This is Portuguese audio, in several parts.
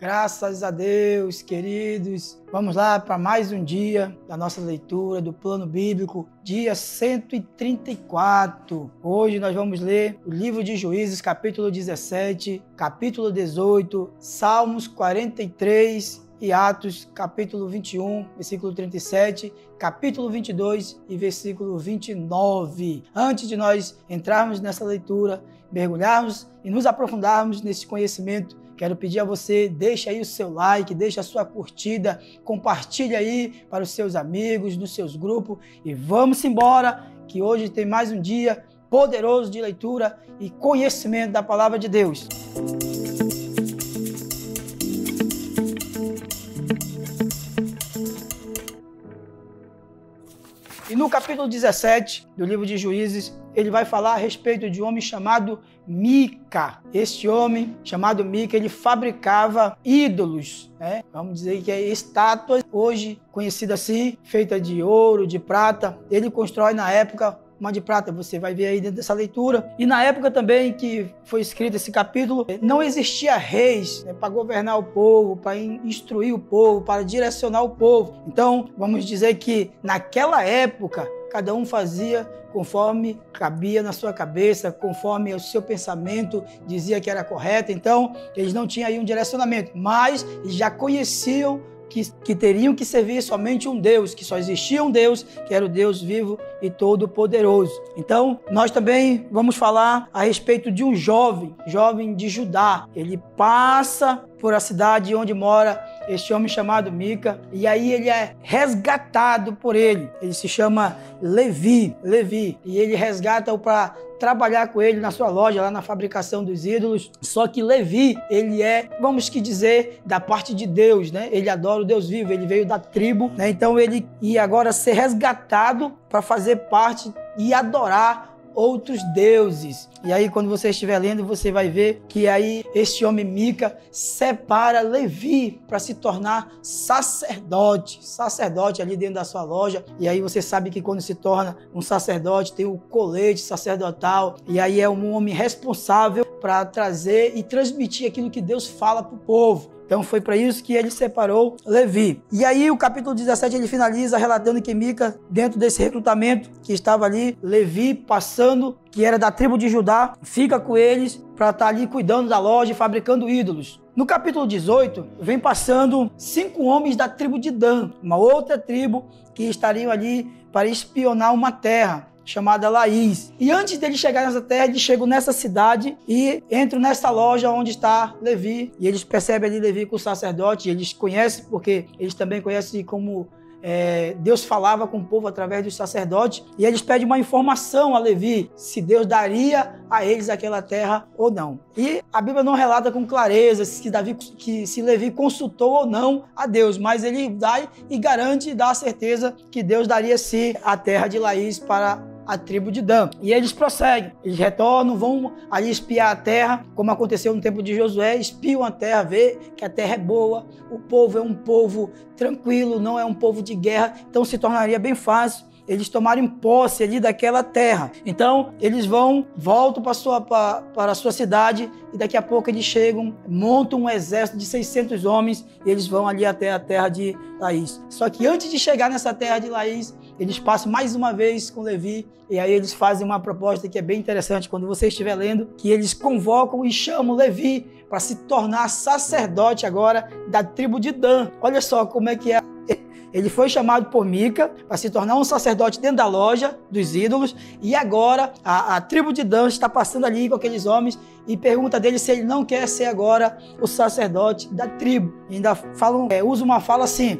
Graças a Deus, queridos. Vamos lá para mais um dia da nossa leitura do plano bíblico, dia 134. Hoje nós vamos ler o livro de Juízes, capítulo 17, capítulo 18, Salmos 43 e Atos, capítulo 21, versículo 37, capítulo 22 e versículo 29. Antes de nós entrarmos nessa leitura, mergulharmos e nos aprofundarmos nesse conhecimento, quero pedir a você, deixe aí o seu like, deixe a sua curtida, compartilhe aí para os seus amigos, nos seus grupos e vamos embora, que hoje tem mais um dia poderoso de leitura e conhecimento da palavra de Deus. E no capítulo 17 do livro de Juízes, ele vai falar a respeito de um homem chamado Mica. Este homem chamado Mica, ele fabricava ídolos, né? Vamos dizer que é estátuas, hoje conhecida assim, feita de ouro, de prata. Ele constrói na época uma de prata, você vai ver aí dentro dessa leitura. E na época também que foi escrito esse capítulo, não existia reis, né, para governar o povo, para instruir o povo, para direcionar o povo. Então, vamos dizer que naquela época, cada um fazia conforme cabia na sua cabeça, conforme o seu pensamento dizia que era correto. Então, eles não tinham aí um direcionamento, mas eles já conheciam que teriam que servir somente um Deus, que só existia um Deus, que era o Deus vivo e todo-poderoso. Então, nós também vamos falar a respeito de um jovem de Judá. Ele passa por a cidade onde mora este homem chamado Mica, e aí ele é resgatado por ele. Ele se chama Levi, e ele resgata-o para trabalhar com ele na sua loja, lá na fabricação dos ídolos. Só que Levi, ele é, vamos que dizer, da parte de Deus, né? Ele adora o Deus vivo, ele veio da tribo, né? Então ele ia agora ser resgatado para fazer parte e adorar outros deuses. E aí quando você estiver lendo, você vai ver que aí este homem Mica separa Levi para se tornar sacerdote ali dentro da sua loja. E aí você sabe que quando se torna um sacerdote, tem o colete sacerdotal, e aí é um homem responsável para trazer e transmitir aquilo que Deus fala para o povo. Então foi para isso que ele separou Levi. E aí o capítulo 17 ele finaliza relatando que Mica, dentro desse recrutamento que estava ali, Levi passando, que era da tribo de Judá, fica com eles para estar ali cuidando da loja e fabricando ídolos. No capítulo 18, vem passando 5 homens da tribo de Dan, uma outra tribo que estariam ali para espionar uma terra chamada Laís. E antes dele chegar nessa terra, eles chegam nessa cidade e entram nessa loja onde está Levi. E eles percebem ali Levi com o sacerdote. E eles conhecem, porque eles também conhecem como Deus falava com o povo através dos sacerdotes. E eles pedem uma informação a Levi, se Deus daria a eles aquela terra ou não. E a Bíblia não relata com clareza se Levi consultou ou não a Deus, mas ele dá e garante e dá a certeza que Deus daria sim a terra de Laís para a tribo de Dan. E eles prosseguem, eles retornam, vão ali espiar a terra, como aconteceu no tempo de Josué, espiam a terra, vê que a terra é boa, o povo é um povo tranquilo, não é um povo de guerra, então se tornaria bem fácil eles tomarem posse ali daquela terra. Então eles voltam para a sua cidade e daqui a pouco eles chegam, montam um exército de 600 homens e eles vão ali até a terra de Laís. Só que antes de chegar nessa terra de Laís, eles passam mais uma vez com Levi e aí eles fazem uma proposta que é bem interessante quando você estiver lendo, que eles convocam e chamam Levi para se tornar sacerdote agora da tribo de Dan. Olha só como é que é. Ele foi chamado por Mica para se tornar um sacerdote dentro da loja dos ídolos e agora a tribo de Dan está passando ali com aqueles homens e pergunta dele se ele não quer ser agora o sacerdote da tribo. E ainda usa uma fala assim,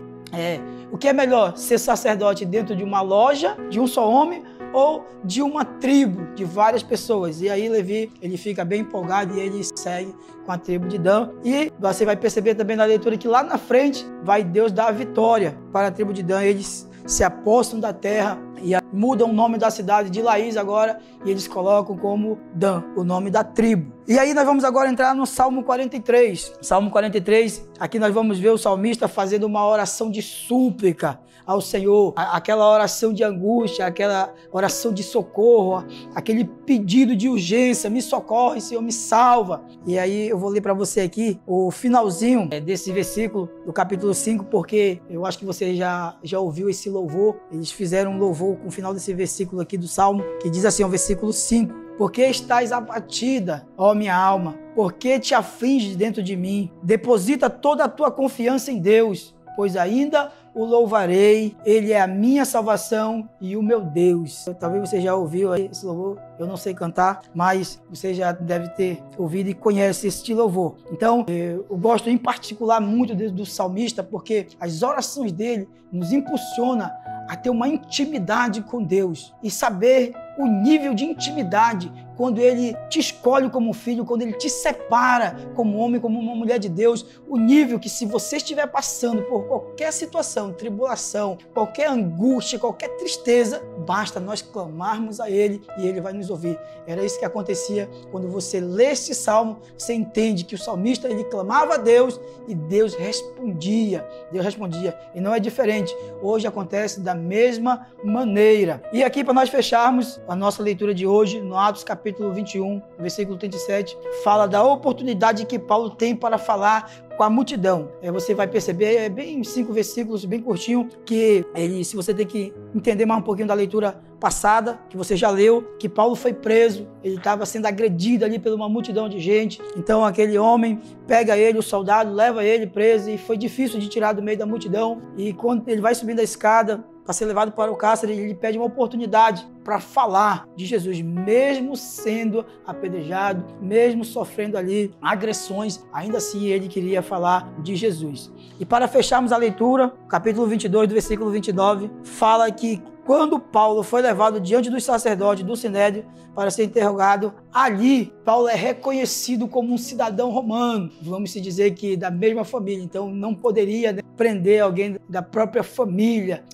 o que é melhor, ser sacerdote dentro de uma loja de um só homem ou de uma tribo de várias pessoas? E aí Levi, ele fica bem empolgado e ele segue com a tribo de Dan. E você vai perceber também na leitura que lá na frente vai Deus dar a vitória para a tribo de Dan. Eles se apossam da terra e mudam o nome da cidade de Laís agora e eles colocam como Dan, o nome da tribo. E aí nós vamos agora entrar no Salmo 43. Salmo 43, aqui nós vamos ver o salmista fazendo uma oração de súplica ao Senhor, aquela oração de angústia, aquela oração de socorro, aquele pedido de urgência, me socorre, Senhor, me salva. E aí eu vou ler para você aqui o finalzinho desse versículo do capítulo 5, porque eu acho que você já ouviu esse louvor. Eles fizeram um louvor com o final desse versículo aqui do Salmo, que diz assim, o versículo 5. Por que estás abatida, ó minha alma? Por que te afliges dentro de mim? Deposita toda a tua confiança em Deus, pois ainda o louvarei, Ele é a minha salvação e o meu Deus. Talvez você já ouviu esse louvor, eu não sei cantar, mas você já deve ter ouvido e conhece esse louvor. Então, eu gosto em particular muito do salmista, porque as orações dele nos impulsionam a ter uma intimidade com Deus e saber o nível de intimidade quando Ele te escolhe como filho, quando Ele te separa como homem, como uma mulher de Deus, o nível que se você estiver passando por qualquer situação, tribulação, qualquer angústia, qualquer tristeza, basta nós clamarmos a Ele e Ele vai nos ouvir. Era isso que acontecia quando você lê esse salmo, você entende que o salmista, ele clamava a Deus e Deus respondia. Deus respondia. E não é diferente. Hoje acontece da mesma maneira. E aqui, para nós fecharmos a nossa leitura de hoje, no Atos capítulo 21, versículo 37, fala da oportunidade que Paulo tem para falar com a multidão. Você vai perceber, é bem 5 versículos, bem curtinho, que ele, se você tem que entender mais um pouquinho da leitura passada, que você já leu, que Paulo foi preso, ele estava sendo agredido ali por uma multidão de gente. Então aquele homem pega ele, o soldado, leva ele preso, e foi difícil de tirar do meio da multidão. E quando ele vai subindo a escada para ser levado para o cárcere, ele pede uma oportunidade para falar de Jesus, mesmo sendo apedrejado, mesmo sofrendo ali agressões, ainda assim ele queria falar de Jesus. E para fecharmos a leitura, capítulo 22, do versículo 29, fala que quando Paulo foi levado diante dos sacerdotes do Sinédrio para ser interrogado, ali Paulo é reconhecido como um cidadão romano, vamos se dizer que da mesma família, então não poderia prender alguém da própria família,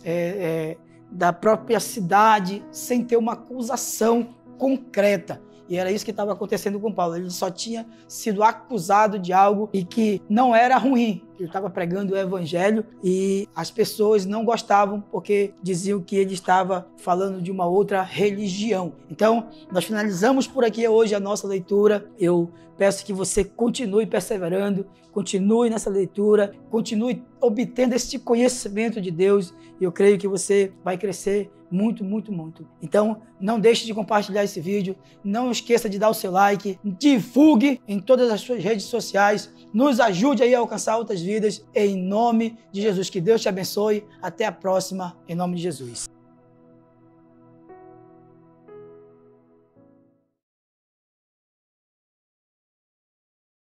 da própria cidade, sem ter uma acusação concreta. E era isso que estava acontecendo com Paulo. Ele só tinha sido acusado de algo e que não era ruim. Ele estava pregando o evangelho e as pessoas não gostavam porque diziam que ele estava falando de uma outra religião. Então, nós finalizamos por aqui hoje a nossa leitura. Eu peço que você continue perseverando, continue nessa leitura, continue obtendo esse conhecimento de Deus. E eu creio que você vai crescer muito, muito, muito. Então, não deixe de compartilhar esse vídeo, não esqueça de dar o seu like, divulgue em todas as suas redes sociais, nos ajude aí a alcançar outras vidas, em nome de Jesus. Que Deus te abençoe. Até a próxima, em nome de Jesus.